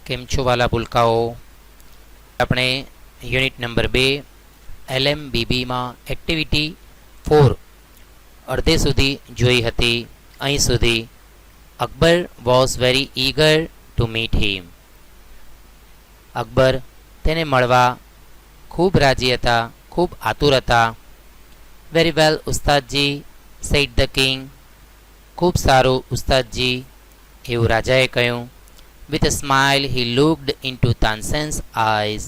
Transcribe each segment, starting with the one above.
કેમ છો વાલા પુલકાઓ? આપણે યુનિટ નંબર 2 LMBBમાં એક્ટિવિટી 4 અડધે સુધી જોઈ હતી. અહીં સુધી Akbar was very eager to meet him. Akbar તેને મળવા ખૂબ રાજી હતા, ખૂબ આતુર હતા. Very well Ustadji, said the king. ખૂબ સારું ઉસ્તાદજી, એવું રાજાએ કહ્યું. With a smile he looked into Tansen's eyes.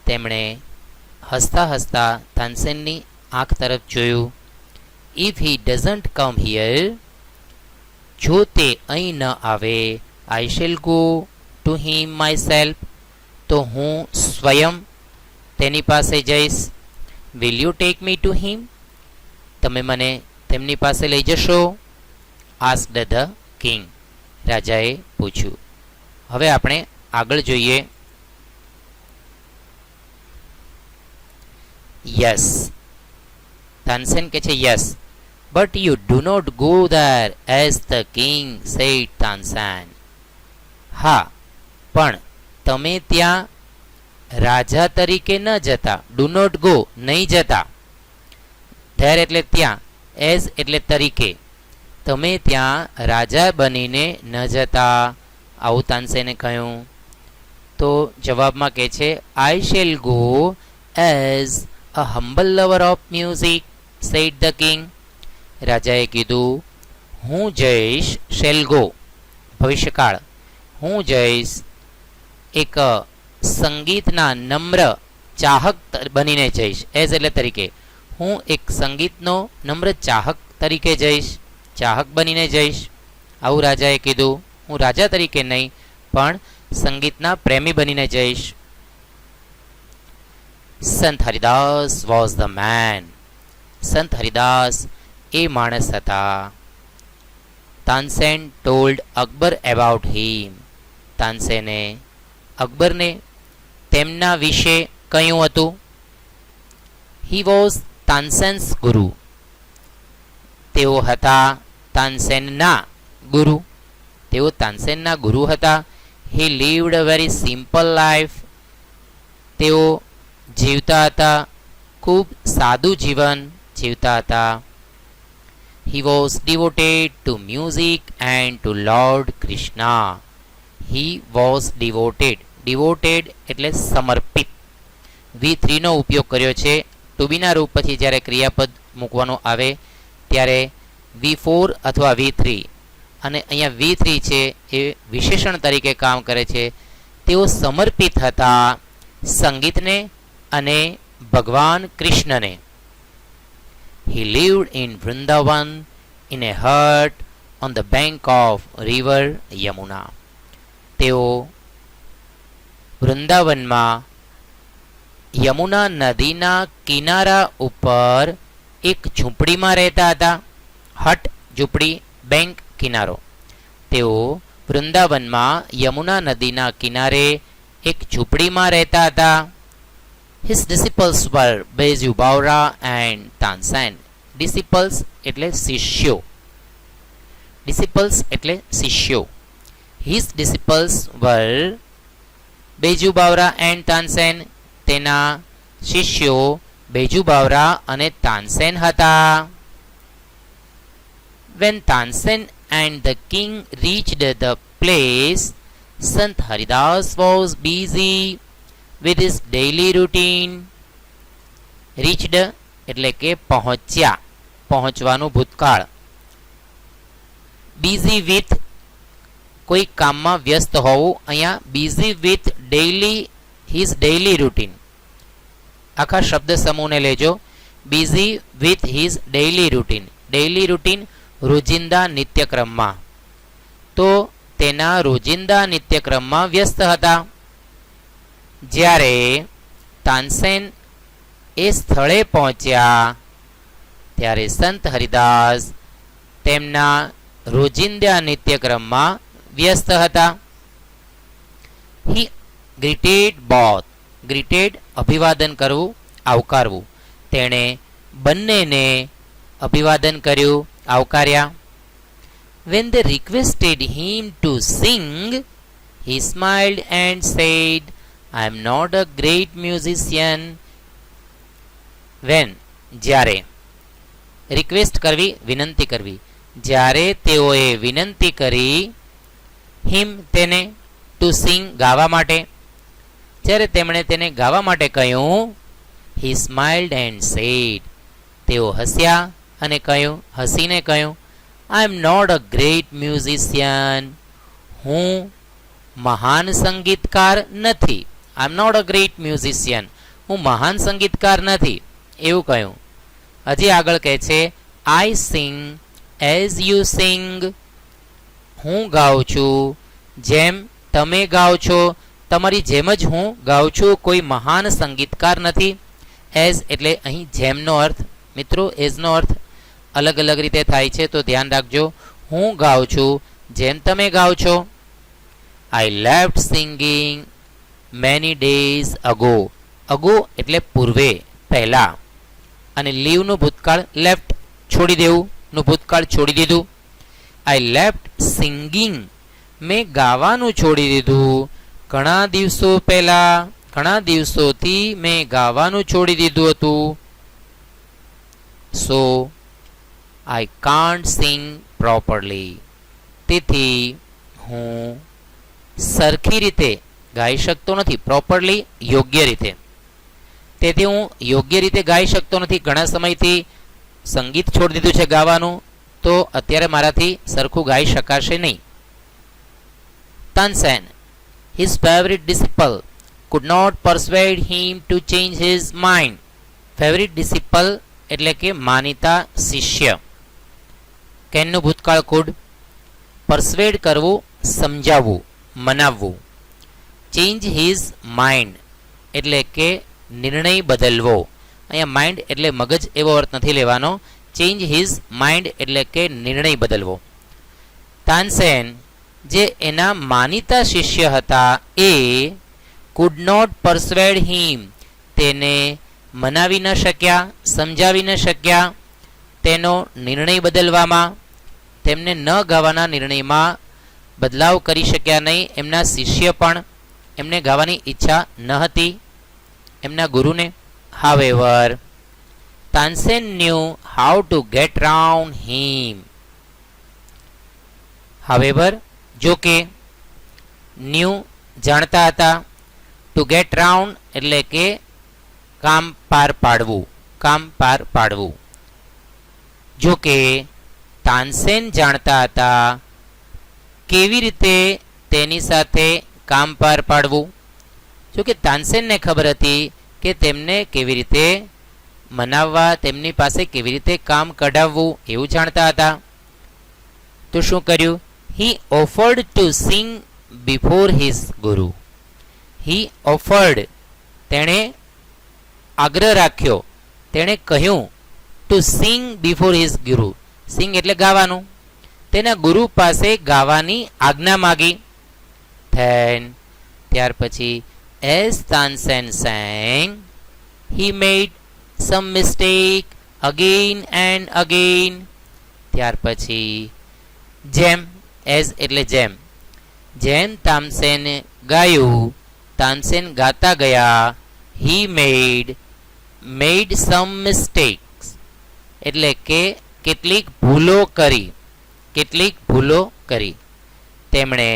તેમણે હસતા હસતા તાનસેનની આંખ તરફ જોયું. If he doesn't come here, જો તે અહીં ન આવે, આઈ shall go to him my self, તો હું સ્વયં તેની પાસે જઈશ. Will you take me to him, તમે મને તેમની પાસે લઈ જશો? આસ્ક્ડ ધ કિંગ, રાજાએ પૂછ્યું. હવે આપણે આગળ જોઈએ. યસ, તાનસેન કહે છે yes, but you do not go there as the king said Tansen. હા, પણ તમે ત્યાં રાજા તરીકે ન જતા. ડુ નોટ ગો, નહીં જતા. ધેર એટલે ત્યાં, એઝ એટલે તરીકે. તમે ત્યાં રાજા બનીને ન જતા, આવું તાનસેને કહ્યું. તો જવાબમાં કહે છે I shall go as a humble lover of music said the king. રાજાએ કીધું હું જઈશ, શેલ ગો ભવિષ્યકાળ, હું જઈશ એક સંગીતના નમ્ર ચાહક બનીને જઈશ. એઝ એટલે તરીકે, હું એક સંગીતનો નમ્ર ચાહક તરીકે જઈશ, ચાહક બનીને જઈશ, આવું રાજાએ કીધું. હું રાજા તરીકે નહીં, પણ સંગીતના પ્રેમી બનીને જઈશ. સંત હરિદાસ વોઝ ધ મેન. સંત હરિદાસ એ માણસ હતા. તાનસેન ટોલ્ડ અકબર એબાઉટ હિમ. તાનસેને અકબરને તેમના વિશે કહ્યું હતું. હી વોઝ તાનસેન્સ ગુરુ. તેઓ હતા તાનસેનના ગુરુ. તેઓ તાનસેનના ગુરુ હતા. He lived a very simple life. તેઓ જીવતા હતા, ખૂબ સાદું જીવન જીવતા હતા. He was devoted to music and to lord Krishna. He was devoted. Devoted એટલે સમર્પિત. V3 નો ઉપયોગ કર્યો છે. ટુ બીના રૂપ પછી જ્યારે ક્રિયાપદ મૂકવાનું આવે ત્યારે V4 અથવા V3, અને અહીંયા V3 છે એ વિશેષણ તરીકે કામ કરે છે. તેઓ સમર્પિત હતા સંગીતને અને ભગવાન કૃષ્ણને. He lived in Vrindavan in a hut on the bank of river Yamuna. તેઓ વૃંદાવનમાં યમુના નદીના કિનારા ઉપર એક ઝૂંપડીમાં રહેતા હતા. હટ ઝૂંપડી, બેંક કિનારો. તેઓ વૃંદાવનમાં યમુના નદીના કિનારે એક ઝૂંપડીમાં રહેતા હતા. His disciples were Baiju Bawra and Tansen. Disciples એટલે શિષ્યો. ડિસિપલ્સ એટલે શિષ્યો. His disciples were Baiju Bawra and Tansen. તેના શિષ્યો બેજુ બાવરા અને તાનસેન હતા. When Tansen and the king reached the place, Sant Haridas was busy with his daily routine. Reached એટલે કે પહોંચ્યા, પહોંચવાનું ભૂતકાળ. Busy with કોઈ કામમાં વ્યસ્ત હોવું. અહીંયા busy with daily, his daily routine. આખા શબ્દ સમૂહને લેજો. busy with his daily routine. daily routine રોજિંદા નિત્યક્રમમાં. તો તેના રોજિંદા નિત્યક્રમમાં વ્યસ્ત હતા. જ્યારે તાનસેન એ સ્થળે પહોંચ્યા ત્યારે સંત હરિદાસ તેમના રોજિંદા નિત્યક્રમમાં વ્યસ્ત હતા. હી ગ્રીટેડ બોથ. ગ્રીટેડ અભિવાદન કરવું, આવકારવું. તેણે બંનેને અભિવાદન કર્યું, આવકાર્યા. When they requested him to sing, He smiled and said, I am not a great musician. When, જ્યારે. રિક્વેસ્ટ કરવી, વિનંતી કરવી. જ્યારે તેઓએ વિનંતી કરી હિમ તેને, ટુ સિંગ ગાવા માટે, જ્યારે તેમણે તેને ગાવા માટે કહ્યું, he smiled and said, તેઓ હસ્યા અને કહ્યું, હસીને કહ્યું, I am not a great musician. હું મહાન સંગીતકાર નથી. I am not a great musician. હું મહાન સંગીતકાર નથી એવું કહ્યું. હજી આગળ કહે છે, I sing as you sing. હું ગાઉં છું જેમ તમે ગાઓ છો, તમારી જેમ જ હું ગાઉં છું, કોઈ મહાન સંગીતકાર નથી. એઝ એટલે અહીં જેમનો અર્થ, મિત્રો એઝનો અર્થ અલગ અલગ રીતે થાય છે, તો ધ્યાન રાખજો. હું ગાઉં છું જેમ તમે ગાઓ છો. I left singing many days ago. Ago એટલે પૂર્વે, પહેલા, અને લીવનું ભૂતકાળ, લેફ્ટ છોડી દેવુંનું ભૂતકાળ છોડી દીધું. આઈ લેફ્ટ સિંગિંગ, મેં ગાવાનું છોડી દીધું. ઘણા દિવસો પહેલા, ઘણા દિવસોથી મેં ગાવાનું છોડી દીધું હતું. સો આઈ કાન્ટ સિંગ પ્રોપરલી. તેથી હું સરખી રીતે ગાઈ શકતો નથી. પ્રોપરલી યોગ્ય રીતે. તેથી હું યોગ્ય રીતે ગાઈ શકતો નથી. ઘણા સમયથી સંગીત છોડી દીધું છે ગાવાનું, તો અત્યારે મારાથી સરખું ગાઈ શકાશે નહીં. Tansen, his favorite disciple, could not persuade him to change his mind. Favorite disciple એટલે કે માનીતા શિષ્ય. કેનનું ભૂતકાળ કુડ. પરસ્વેડ કરવું, સમજાવવું, મનાવવું. ચેન્જ હિઝ માઇન્ડ એટલે કે નિર્ણય બદલવો. અહીંયા માઇન્ડ એટલે મગજ એવો અર્થ નથી લેવાનો. ચેન્જ હિઝ માઇન્ડ એટલે કે નિર્ણય બદલવો. તાનસેન જે એના માનીતા શિષ્ય હતા એ કુડ નોટ પરસ્વેડ હિમ, તેને મનાવી ન શક્યા, સમજાવી ન શક્યા તેનો નિર્ણય બદલવામાં. તેમને ન ગાવાના નિર્ણયમાં બદલાવ કરી શક્યા નહીં. એમના શિષ્ય પણ, એમને ગાવાની ઈચ્છા ન હતી એમના ગુરુને. However Tansen new how to gate round him. However જો કે, ન્યૂ જાણતા હતા, ટુ ગેટ રાઉન્ડ એટલે કે કામ પાર પાડવું, કામ પાર પાડવું. જો કે તાનસેન જાણતા હતા કેવી રીતે તેની સાથે કામ પાર પાડવું. જો કે તાનસેનને ખબર હતી કે તેમને કેવી રીતે મનાવવા, તેમની પાસે કેવી રીતે કામ કઢાવવું એવું જાણતા હતા. તો શું કર્યું? He offered to sing before his guru. He offered, તેણે આગ્રહ રાખ્યો, તેણે કહ્યું, to sing before his guru. સિંગ એટલે ગાવાનું. તેના ગુરુ પાસે ગાવાની આજ્ઞા માગી. Then ત્યાર પછી as Tansen sang, he made some mistake again and again. ત્યાર પછી જેમ, એઝ એટલે જેમ, જેમ તાનસેન ગાયું, તાનસેન ગાતા ગયા. he made some mistakes એટલે કે કેટલીક ભૂલો કરી, કેટલીક ભૂલો કરી. તેમણે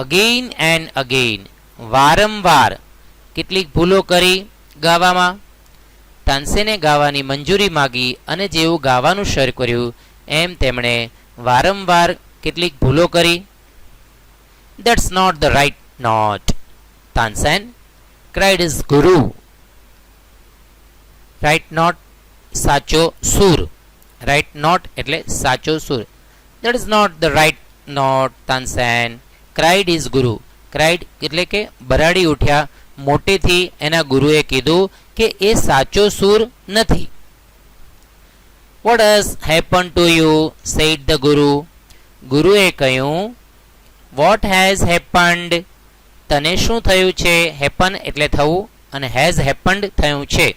અગેઇન એન્ડ અગેઇન, વારંવાર કેટલીક ભૂલો કરી ગાવામાં. તાનસેને ગાવાની મંજૂરી માગી અને જેવું ગાવાનું શરૂ કર્યું એમ તેમણે વારંવાર કેટલીક ભૂલો કરી. That's not the right note, Tansen cried his guru. Right note સાચો સૂર. Right note એટલે સાચો સૂર. That is not the right note, Tansen cried his guru. Cried એટલે કે બરાડી ઉઠ્યા, મોટેથી એના ગુરુએ કીધું કે એ સાચો સૂર નથી. What has happened to you? said the guru. ગુરુએ કહ્યું, What has happened? તને શું થયું છે? હેપન એટલે થવું અને હેઝ હેપન્ડ થયું છે.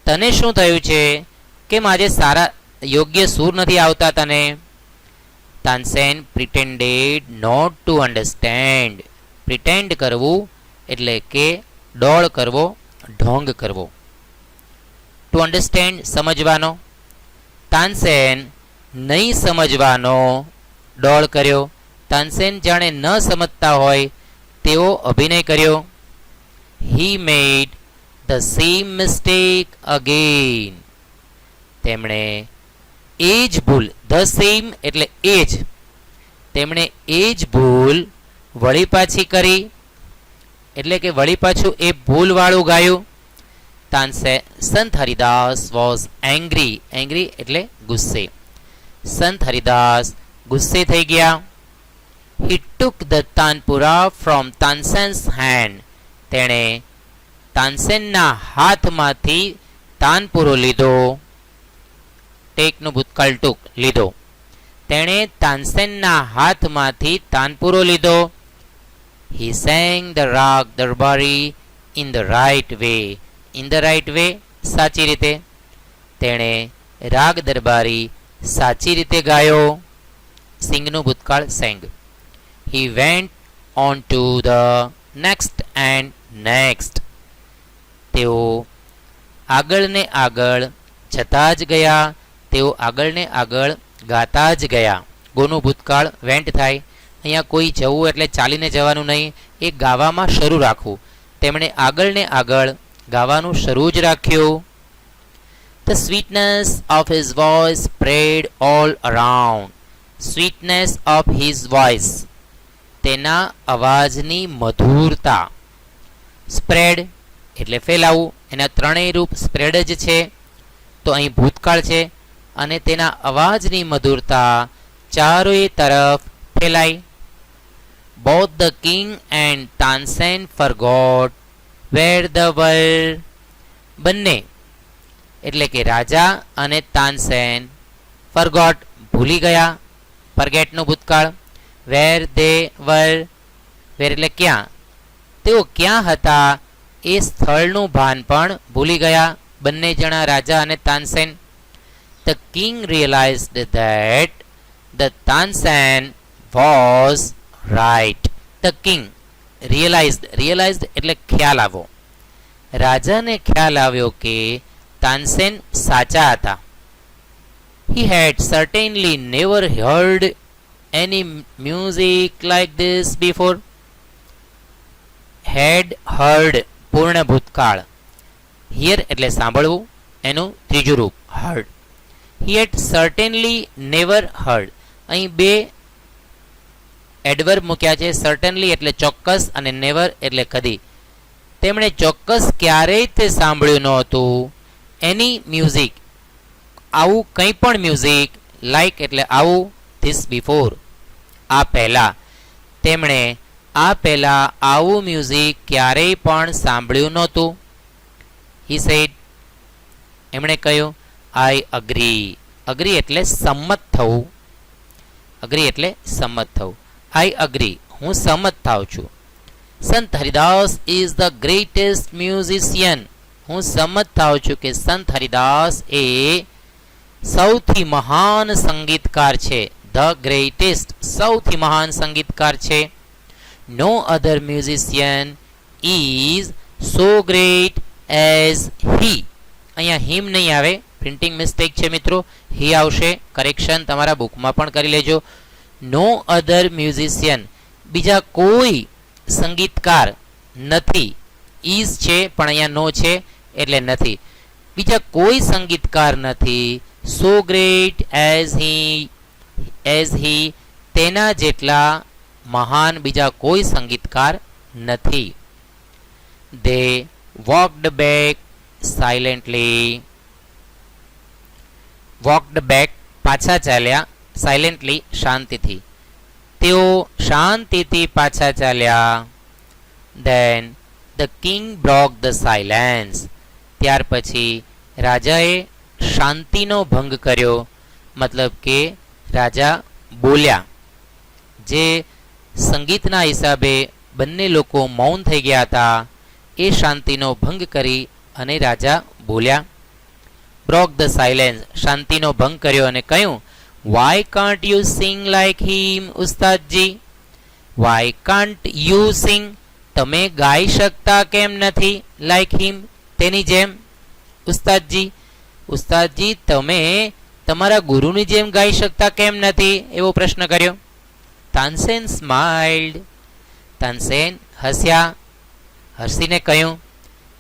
તને શું થયું છે? કેમ આજે સારા યોગ્ય સૂર નથી આવતા તને? Tansen pretended not to understand. Pretend કરવું એટલે કે ડોળ કરવો, ઢોંગ કરવો. ટુ અન્ડરસ્ટેન્ડ સમજવાનો. તાનસેન નહીં સમજવાનો ડોળ કર્યો. તાનસેન જાણે ન સમજતા હોય તેવો અભિનય કર્યો. He made the same mistake again. તેમણે એ જ ભૂલ, ધ સેમ એટલે એ જ, તેમણે એ જ ભૂલ વળી પાછી કરી, એટલે કે વળી પાછું એ ભૂલવાળું ગાયું. સંત હરિદાસ વોઝ એંગ્રી. એંગ્રી એટલે ગુસ્સે. સંત હરિદાસ ગુસ્સે થઈ ગયા. He took the tanpura from Tansen's hand. તેણે તાનસેનના હાથમાંથી તાનપુરો લીધો. ટેકનું ભૂતકાળ ટુક, લીધો. તેણે તાનસેનના હાથમાંથી તાનપુરો લીધો. હી sang the રાગ દરબારી in the right way. in the right way સાચી રીતે. તેણે રાગ દરબારી સાચી રીતે ગાયો. સિંગનું ભૂતકાળ sang. He went on to the next and next. તેઓ આગળ ને આગળ જતા જ ગયા. તેઓ આગળ ને આગળ ગાતા જ ગયા. ગોનું ભૂતકાળ વેન્ટ થાય. અહીંયા કોઈ જવું એટલે ચાલીને જવાનું નહીં, એ ગાવામાં શરૂ રાખવું. તેમણે આગળ ને આગળ ગાવાનું શરૂ જ રાખ્યું. The sweetness of his voice spread all around. Sweetness of his voice. તેના અવાજની મધુરતા. સ્પ્રેડ એટલે ફેલાવું. એના ત્રણેય રૂપ સ્પ્રેડ જ છે. તો અહીં ભૂતકાળ છે અને તેના અવાજની મધુરતા ચારોય તરફ ફેલાઈ. Both the king and Tansen forgot where they were. બંને એટલે કે રાજા અને તાનસેન ફરગોટ ભૂલી ગયા. ફરગેટનું ભૂતકાળ. વેર દે વર, વેર એટલે ક્યાં, તેઓ ક્યાં હતા એ સ્થળનું ભાન પણ ભૂલી ગયા બંને જણા, રાજા અને Tansen. The king realized that the Tansen was right. The king realized એટલે ખ્યાલ આવ્યો. રાજાને ખ્યાલ આવ્યો કે તાનસેન સાચા હતા. He had certainly never heard any music like this before. Had heard પૂર્ણ ભૂતકાળ. Hear એટલે સાંભળવું, એનું ત્રીજું રૂપ heard. He had certainly never heard. અહીં બે એડવર્બ મૂક્યા છે. certainly એટલે ચોક્કસ અને never એટલે કદી. તેમણે ચોક્કસ ક્યારેય તે સાંભળ્યું નહોતું. એની મ્યુઝિક આવું કંઈ પણ મ્યુઝિક, લાઇક એટલે આવું, ધીસ બિફોર આ પહેલાં. તેમણે આ પહેલાં આવું મ્યુઝિક ક્યારેય પણ સાંભળ્યું નહોતું. હી સેડ એમણે કહ્યું આઈ અગ્રી. અગ્રી એટલે સંમત થવું. અગ્રી એટલે સંમત થવું. આઈ અગ્રી હું સંમત થાઉં છું. સંત Haridas is the greatest musician. હું સંમત થાઉં છું કે સંત હરિદાસ એ સૌથી મહાન સંગીતકાર છે. ધ ગ્રેટેસ્ટ સૌથી મહાન સંગીતકાર છે. No other musician is so great as he. અહીંયા હિમ નહીં આવે, પ્રિન્ટિંગ મિસ્ટેક છે મિત્રો. હી આવશે. કરેક્શન તમારા બુકમાં પણ કરી લેજો. નો અધર મ્યુઝિશિયન બીજા કોઈ સંગીતકાર નથી. ઇઝ છે પણ અહીંયા નો છે એટલે નથી. બીજા કોઈ સંગીતકાર નથી. સો ગ્રેટ એઝ હી તેના જેટલા મહાન બીજા કોઈ સંગીતકાર નથી. They walked back silently. Walked back પાછા ચાલ્યા. સાયલેન્ટલી શાંતિથી. તેઓ શાંતિથી પાછા ચાલ્યા. Then the king broke the silence. ત્યાર પછી રાજાએ શાંતિનો ભંગ કર્યો. મતલબ કે રાજા બોલ્યા. જે સંગીતના હિસાબે બંને લોકો મૌન થઈ ગયા હતા એ શાંતિનો ભંગ કરી અને રાજા બોલ્યા. બ્રોક ધ સાયલેન્સ શાંતિનો ભંગ કર્યો અને કહ્યું Why can't you sing like him, ઉસ્તાદજી? Why can't you sing? તમે ગાઈ શકતા કેમ નથી? Like him, તેની જેમ. ઉસ્તાદજી, ઉસ્તાદજી તમે તમારા ગુરુની જેમ ગાઈ શકતા કેમ નથી? એવો પ્રશ્ન કર્યો. તાનસેન સ્માઇલ્ડ. તાનસેન હસ્યા. હસીને કહ્યું,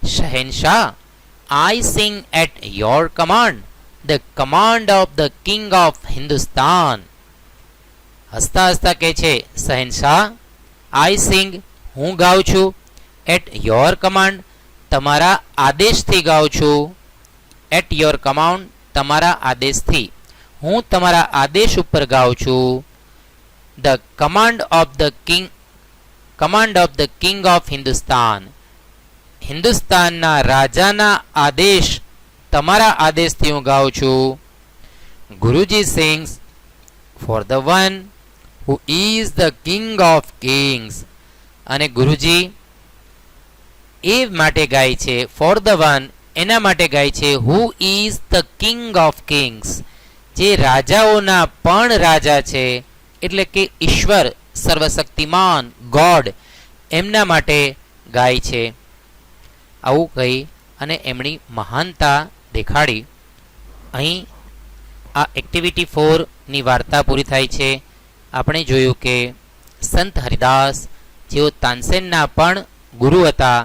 શહેનશાહ, I sing at your command, the command of the king of Hindustan. હસતા હસતા કહે છે, શહેનશાહ, I sing, હું ગાઉં છું, at your command, તમારા આદેશથી ગાઉં છું. at your command, તમારા આદેશથી. હું તમારા આદેશ ઉપર ગાઉં છું. the command of the king of Hindustan. હિન્દુસ્તાનના રાજાના આદેશ, તમારા આદેશથી હું ગાઉં છું. Guruji sings for the one who is the king of kings. અને ગુરુજી એ માટે ગાય છે, ફોર ધ વન, એના માટે ગાય છે, હુ is the king of Kings, જે રાજાઓના પણ રાજા છે, એટલે કે ઈશ્વર, સર્વશક્તિમાન, ગોડ, એમના માટે ગાય છે. આવું કહી અને એમની મહાનતા દેખાડી. અહીં આ એક્ટિવિટી 4ની વાર્તા પૂરી થાય છે. આપણે જોયું કે સંત હરિદાસ, જેઓ તાનસેનના પણ ગુરુ હતા,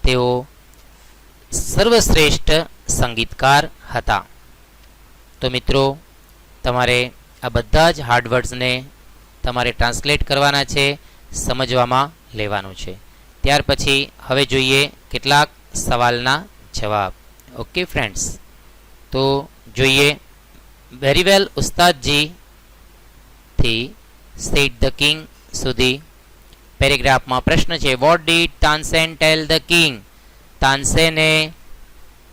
તેઓ સર્વશ્રેષ્ઠ સંગીતકાર હતા. તો મિત્રો, તમારે આ બધા જ હાર્ડ વર્ડ્સને તમારે ટ્રાન્સલેટ કરવાના છે, સમજવામાં લેવાનું છે. ત્યાર પછી હવે જોઈએ કેટલાક સવાલના જવાબ. ઓકે ફ્રેન્ડ્સ, તો જોઈએ. વેરી વેલ ઉસ્તાદજી થી સેડ ધ કિંગ સુધી પેરેગ્રાફમાં પ્રશ્ન છે, what did Tansen tell the king? તાનસેને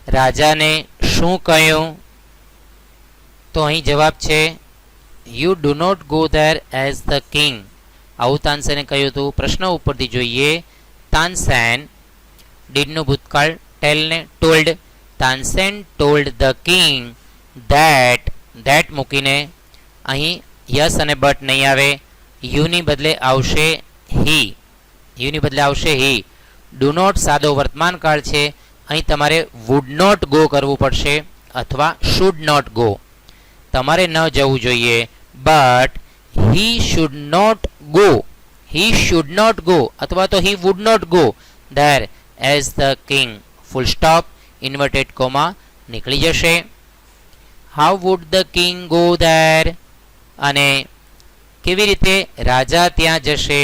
રાજાને શું કહ્યું? તો અહીં જવાબ છે, you do not go there as the king. આવું તાનસેને કહ્યું હતું. પ્રશ્ન ઉપરથી જોઈએ. તાનસેન, ડીડનું ભૂતકાળ, ટેલને told. Tansen told the king that. That મૂકીને અહીં યસ અને બટ નહીં આવે, યુની બદલે આવશે હી. યુની બદલે આવશે હી. ડુ નોટ સાદો વર્તમાન કાળ છે, અહીં તમારે વુડ નોટ ગો કરવું પડશે અથવા શુડ નોટ ગો. તમારે ન જવું જોઈએ, but he should not go. He should not go અથવા તો he would not go there as the king. Full stop, inverted comma નીકળી જશે. How would the king go there? અને કેવી રીતે રાજા ત્યાં જશે?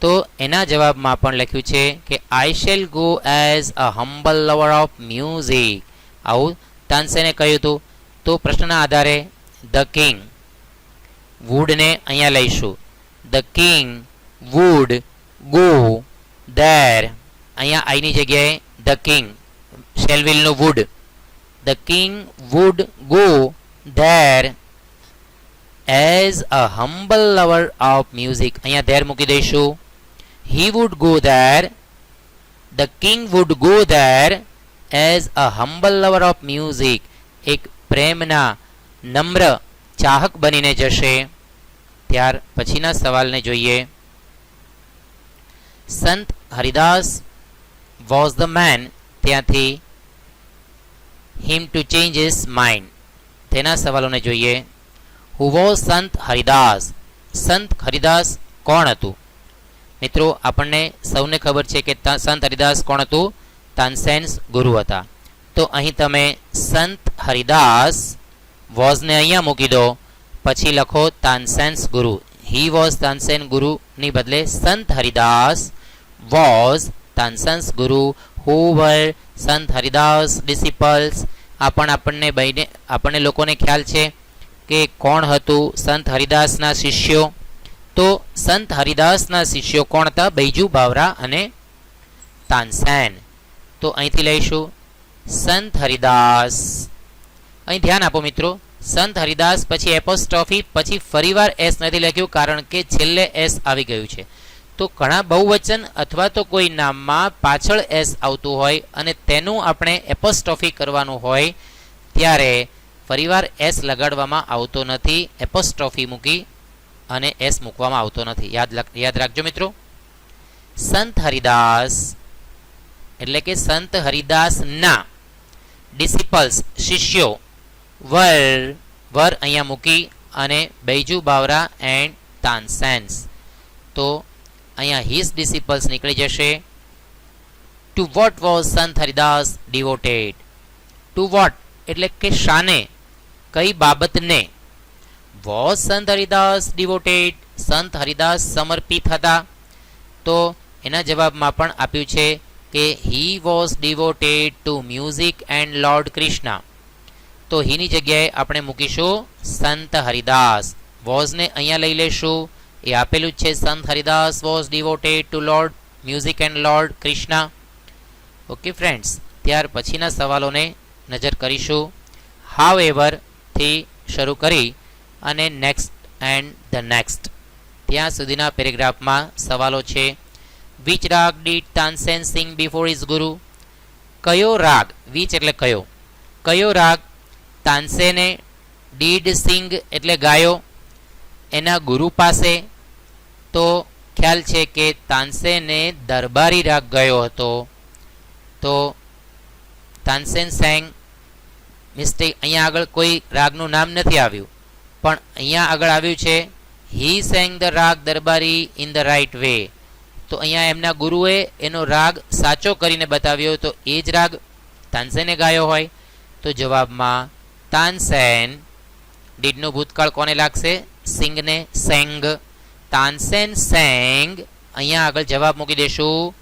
તો એના જવાબમાં પણ લખ્યું છે કે આઈ shall go as a humble lover of music. આવું તાનસેને કહ્યું હતું. તો પ્રશ્નના આધારે ધ કિંગ, વુડને અહીંયા લઈશું. The king would go there. અહીંયા આઈની જગ્યાએ ધ કિંગ, શેલવિલનું would. The king would go there as a humble lover of music. અહીંયા ધેર મૂકી દઈશું. He would go there. The king would go there as a humble lover of music. એક પ્રેમના નમ્ર ચાહક બનીને જશે. ત્યાર પછીના સવાલને જોઈએ. સંત હરિદાસ વોઝ ધ મેન, ત્યાંથી him to change his mind, તેના સવાલોને જોઈએ. હુ વોઝ સંત હરિદાસ? સંત હરિદાસ કોણ હતું? મિત્રો, આપણને સૌને ખબર છે કે સંત હરિદાસ કોણ હતું? તાનસેન્સ ગુરુ હતા. તો અહીં તમે સંત હરિદાસ વોઝને અહીંયા મૂકી દો, પછી લખો તાનસેન્સ ગુરુ. હી વોઝ તાનસેન ગુરુની બદલે સંત હરિદાસ વોઝ તાનસેન્સ ગુરુ. હુ વર સંત હરિદાસ ડિસિપલ્સ? આપણને લોકોને ખ્યાલ છે કે કોણ હતું સંત હરિદાસના શિષ્યો. તો સંત હરિદાસના શિષ્યો કોણ હતા? બૈજુ બાવરા અને તાનસેન. તો અહીંથી લઈશું સંત હરિદાસ. અહીં ધ્યાન આપો મિત્રો, સંત હરિદાસ પછી એપોસ્ટ્રોફી, પછી ફરીવાર એસ નથી લખ્યું કારણ કે છેલ્લે એસ આવી ગયું છે. તો ઘણા બહુવચન અથવા તો કોઈ નામમાં પાછળ એસ આવતું હોય અને તેનું આપણે એપોસ્ટ્રોફી કરવાનું હોય ત્યારે ફરીવાર એસ લગાડવામાં આવતો નથી, એપોસ્ટ્રોફી મૂકી અને એસ મૂકવામાં આવતો નથી. યાદ રાખજો મિત્રો. સંત હરિદાસ એટલે કે સંત હરિદાસના ડિસિપલ્સ શિષ્યો વર અહીંયા મૂકી અને બૈજુ બાવરા એન્ડ તાનસેન્સ. તો અહીંયા હિઝ ડિસિપલ્સ નીકળી જશે. ટુ વોટ વોઝ સંત હરિદાસ ડિવોટેડ? ટુ વોટ એટલે કે શાને, કઈ બાબતને? વોઝ સંત હરિદાસ ડિવોટેડ? સંત હરિદાસ સમર્પિત હતા? તો એના જવાબમાં પણ આપ્યું છે કે હી was devoted to music and lord Krishna. તો હીની જગ્યાએ આપણે મૂકીશું સંત હરિદાસ. વોઝને અહીંયા લઈ લેશું, એ આપેલું જ છે. Sant Haridas was devoted to lord music and lord Krishna. Okay friends, ત્યાર પછીના સવાલોને નજર કરીશું. હાવ એવર થી શરૂ કરી અને નેક્સ્ટ એન્ડ ધ નેક્સ્ટ ત્યાં સુધીના પેરેગ્રાફમાં સવાલો છે. Which raga did Tansen sing before his guru? કયો રાગ, વિચ એટલે કયો, કયો રાગ તાનસેને ડીડ સિંગ એટલે ગાયો એના ગુરુ પાસે? તો ખ્યાલ છે કે તાનસેને દરબારી રાગ ગાયો હતો. તો તાનસેન સેંગ, મિસ્ટેક, અહીંયા આગળ કોઈ રાગનું નામ નથી આવ્યું, પણ અહીંયા આગળ આવ્યું છે હી સેંગ ધ રાગ દરબારી ઇન ધ રાઇટ વે. તો અહીંયા એમના ગુરુએ એનો રાગ સાચો કરીને બતાવ્યો, તો એ જ રાગ તાનસેને ગાયો હોય. તો જવાબમાં તાનસેન, ડીડનું ભૂતકાળ કોને લાગશે? સિંગને, સેંગ. તાનસેન સેંગ, અહીંયા આગળ જવાબ મૂકી દેશું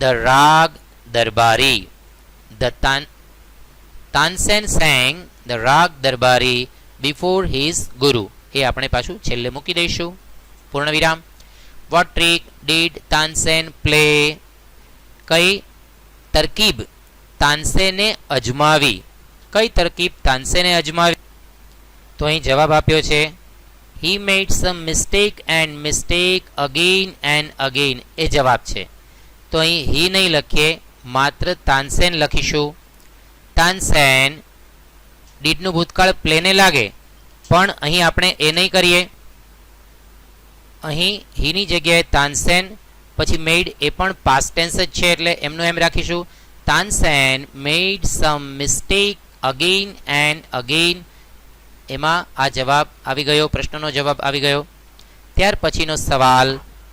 ધ રાગ દરબારી. તાનસેન સેંગ ધ રાગ દરબારી બિફોર હિઝ ગુરુ. એ આપણે પાછું છેલ્લે મૂકી દઈશું. પૂર્ણ વિરામ. What trick did Tansen play? કઈ તરકીબ તાનસેને અજમાવી? કઈ તરકીબ તાનસેને અજમાવી? તો અહીં જવાબ આપ્યો છે he made some mistake and mistake again and again. એ જવાબ છે. તો અહીં હી નહીં લખીએ, માત્ર તાનસેન લખીશું. તાનસેન, ડીડનું ભૂતકાળ પ્લેને લાગે, પણ અહીં આપણે એ નહીં કરીએ. અહીં હીની જગ્યાએ તાનસેન, પછી મેડ એ પણ પાસ્ટ ટેન્સ જ છે એટલે એમનું એમ રાખીશું. તાનસેન મેડ some mistake again and again. એમાં આ જવાબ આવી ગયો, પ્રશ્નનો જવાબ આવી ગયો. ત્યાર પછીનો સવાલ,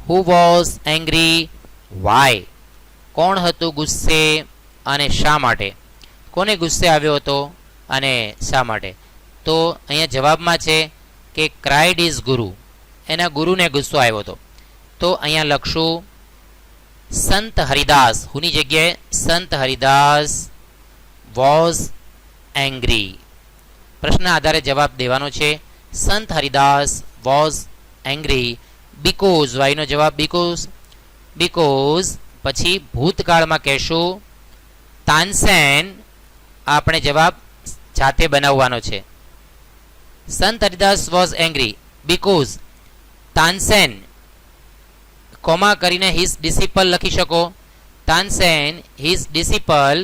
હુ વોઝ એંગ્રી વાય? કોણ હતું ગુસ્સે અને શા માટે? કોને ગુસ્સે આવ્યો હતો અને શા માટે? તો અહીંયા જવાબમાં છે કે ક્રાઇડ ઇઝ ગુરુ, એના ગુરુને ગુસ્સો આવ્યો હતો. તો અહીંયા લખશું સંત હરિદાસ, હુની જગ્યાએ સંત હરિદાસ વોઝ એંગ્રી. પ્રશ્ન આધારે જવાબ દેવાનો છે. Sant Haridas was angry because, વાયનો જવાબ બીકોઝ. બીકોઝ પછી ભૂતકાળમાં કહેશું તાનસેન, આપણે જવાબ જાતે બનાવવાનો છે. Sant Haridas was angry because Tansen, comma કરીને હિઝ ડિસિપલ લખી શકો. Tansen his disciple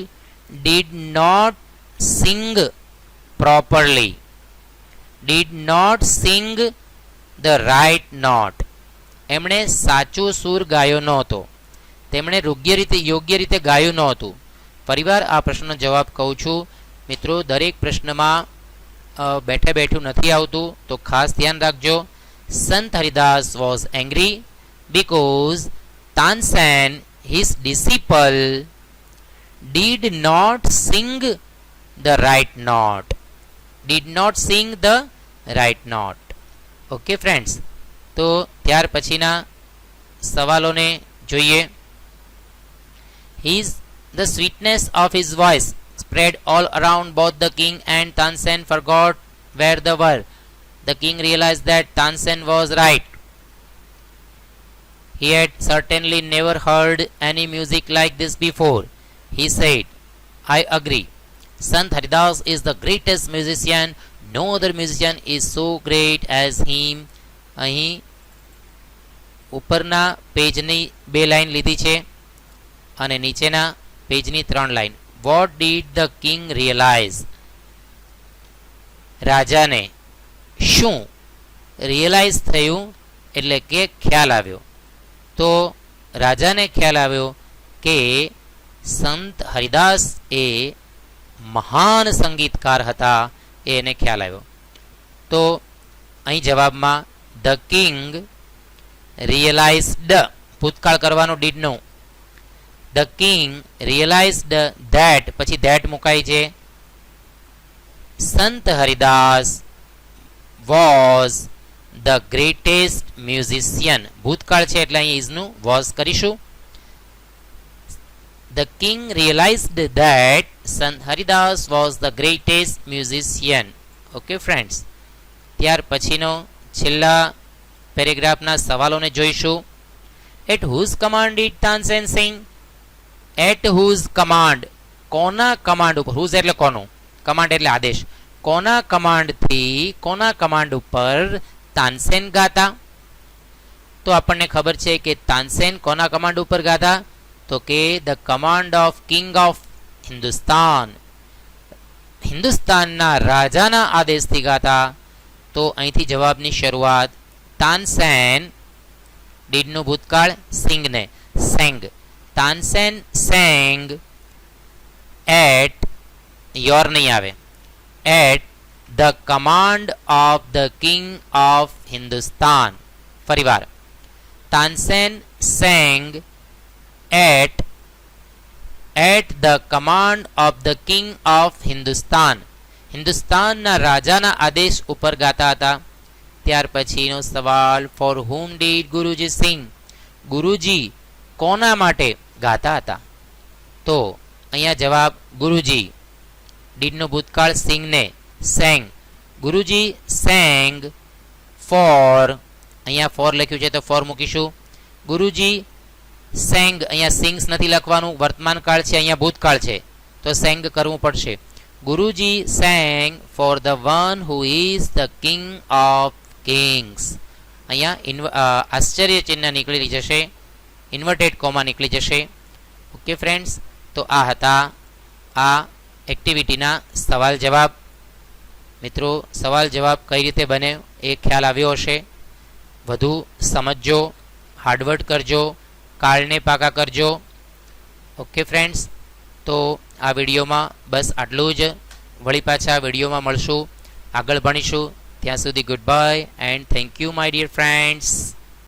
did not sing properly. Did not sing the right note. એમણે સાચો સૂર ગાયો નહોતો, તેમણે યોગ્ય રીતે ગાયું નહોતું. ફરીવાર આ પ્રશ્નનો જવાબ કહું છું મિત્રો, દરેક પ્રશ્નમાં બેઠું નથી આવતું, તો ખાસ ધ્યાન રાખજો. સંત Haridas was angry because Tansen his ડિસિપલ did not sing the right note. Did not sing the right note. Okay friends, તો ત્યાર પછીના સવાલોને જોઈએ. The sweetness of his voice spread all around. Both the king and Tansen forgot where they were. The king realized that Tansen was right. He had certainly never heard any music like this before. He said, I agree. Sant Haridas is the greatest musician. No other musician is so great as him. અહીં ઉપરના પેજની 2 line લીધી છે અને નીચેના પેજની 3 line. What did the king realise? રાજાને શું realise થયું એટલે કે ખ્યાલ આવ્યો. તો રાજાને ખ્યાલ આવ્યો કે સંત હરિદાસ એ મહાન સંગીતકાર હતા, એને ખ્યાલ આવ્યો. તો અહીં જવાબમાં ધ કિંગ રિયલાઇઝડ, ભૂતકાળ કરવાનો ડીડ નો. ધ કિંગ રિયલાઇઝડ ધેટ, પછી ધેટ મુકાય છે. Sant Haridas was the greatest musician, ભૂતકાળ છે એટલે અહીં ઇઝનું વોઝ કરીશું. The king realised that Sant Haridas was the greatest musician. Okay friends, ત્યાર પછીનો છેલ્લા પેરેગ્રાફના સવાલોને જોઈશું. At whose command did Tansen sing? At whose command, કોના કમાન્ડ ઉપર, હુઝ એટલે કોનું, કમાન્ડ એટલે આદેશ, કોના કમાન્ડથી, કોના કમાન્ડ ઉપર તાનસેન ગાતા? તો આપણને ખબર છે કે તાનસેન કોના કમાન્ડ ઉપર ગાતા? તો કે the command of king of Hindustan, હિન્દુસ્તાનના રાજાના આદેશથી ગાતા. તો અહીંથી જવાબની શરૂઆત તાનસેન, ડીડનું ભૂતકાળ સિંગને sang, Tansen sang at, your નહીં આવે, at the command of the king of Hindustan. ફરીવાર, Tansen sang at the command of the king of Hindustan, હિન્દુસ્તાનના રાજાના આદેશ ઉપર ગાતા હતા. ત્યાર પછીનો સવાલ ફોર હુમ ડીડ ગુરુજી સિંગ? ગુરુજી કોના માટે ગાતા હતા? તો અહીંયા જવાબ ગુરુજી, ડીડનું ભૂતકાળ સિંગને સેંગ, ગુરુજી સેંગ ફોર, અહીંયા ફોર લખ્યું છે તો ફોર મૂકીશું. ગુરુજી સેંગ, અહીંયા સિંગ્સ નથી લખવાનું, વર્તમાન કાળ છે, અહીંયા ભૂતકાળ છે તો સેંગ કરવું પડશે. Guruji sang for the one who is the king of kings. અહીંયા આશ્ચર્ય ચિહ્ન નીકળી જશે, ઇન્વર્ટેડ કોમા નીકળી જશે. ઓકે ફ્રેન્ડ્સ, તો આ હતા આ એક્ટિવિટીના સવાલ જવાબ. મિત્રો, સવાલ જવાબ કઈ રીતે બને એ ખ્યાલ આવ્યો હશે. વધુ સમજજો, હાર્ડવર્ક કરજો, કાળને પાકા કરજો. ઓકે ફ્રેન્ડ્સ, તો આ વિડીયોમાં બસ આટલું જ. વળી પાછા વિડીયોમાં મળશું, આગળ ભણીશું. ત્યાં સુધી goodbye and thank you my dear friends.